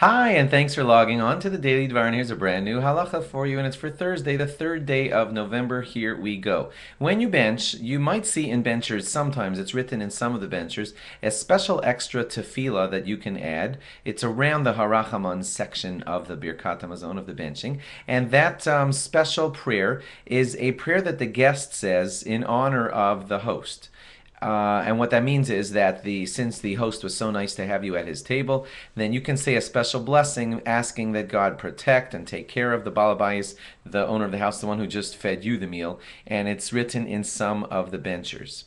Hi, and thanks for logging on to the Daily Dvar. And here's a brand new halacha for you, and it's for Thursday, the third day of November. Here we go. When you bench, you might see in benchers sometimes, it's written in some of the benchers, a special extra tefillah that you can add. It's around the Harachaman section of the Birkat Hamazon of the benching, and that special prayer is a prayer that the guest says in honor of the host. And what that means is that since the host was so nice to have you at his table, then you can say a special blessing asking that God protect and take care of the balabais, the owner of the house, the one who just fed you the meal. And it's written in some of the benchers.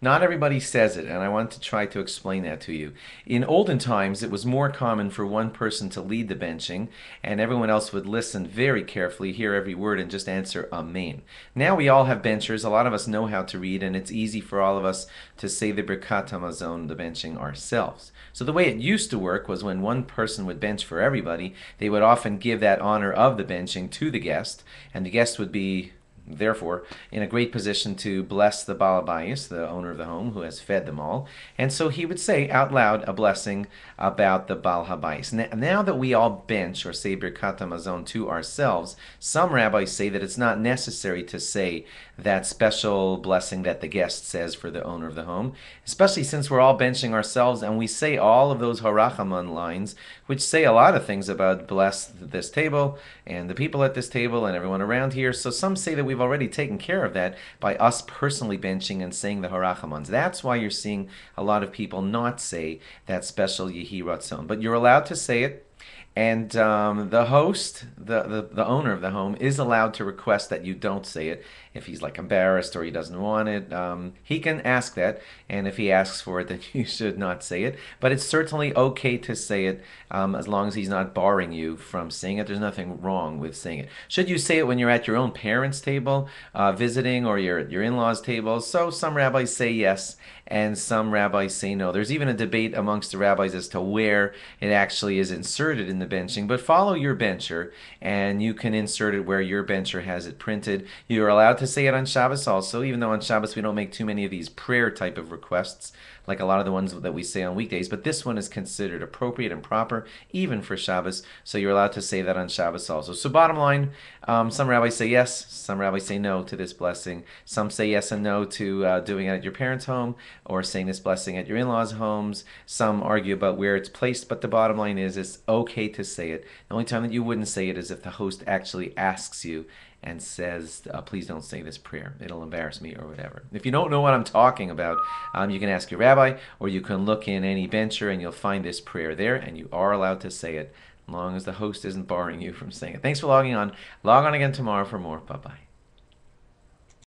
Not everybody says it, and I want to try to explain that to you. In olden times, it was more common for one person to lead the benching, and everyone else would listen very carefully, hear every word, and just answer Amen. Now we all have benchers. A lot of us know how to read, and it's easy for all of us to say the Birkat Hamazon, the benching, ourselves. So the way it used to work was when one person would bench for everybody, they would often give that honor of the benching to the guest, and the guest would be therefore in a great position to bless the balabais, the owner of the home who has fed them all. And so he would say out loud a blessing about the bal habais. Now that we all bench or say birkat hamazon to ourselves, some rabbis say that it's not necessary to say that special blessing that the guest says for the owner of the home, especially since we're all benching ourselves and we say all of those harachaman lines, which say a lot of things about bless this table and the people at this table and everyone around here. So some say that we've already taken care of that by us personally benching and saying the harachamans. That's why you're seeing a lot of people not say that special Yehi Ratzon. But you're allowed to say it. And the host, the owner of the home, is allowed to request that you don't say it. If he's like embarrassed or he doesn't want it, he can ask that. And if he asks for it, then you should not say it. But it's certainly okay to say it as long as he's not barring you from saying it. There's nothing wrong with saying it. Should you say it when you're at your own parents' table visiting or your in-laws' table? So some rabbis say yes, and some rabbis say no. There's even a debate amongst the rabbis as to where it actually is inserted in the benching, but follow your bencher and you can insert it where your bencher has it printed. You're allowed to say it on Shabbos also, even though on Shabbos we don't make too many of these prayer type of requests like a lot of the ones that we say on weekdays, but this one is considered appropriate and proper even for Shabbos, so you're allowed to say that on Shabbos also. So bottom line, some rabbis say yes, some rabbis say no to this blessing. Some say yes and no to doing it at your parents' home or saying this blessing at your in-laws' homes. Some argue about where it's placed, but the bottom line is it's okay to say it. The only time that you wouldn't say it is if the host actually asks you and says, please don't say this prayer. It'll embarrass me or whatever. If you don't know what I'm talking about, you can ask your rabbi or you can look in any bencher and you'll find this prayer there and you are allowed to say it as long as the host isn't barring you from saying it. Thanks for logging on. Log on again tomorrow for more. Bye-bye.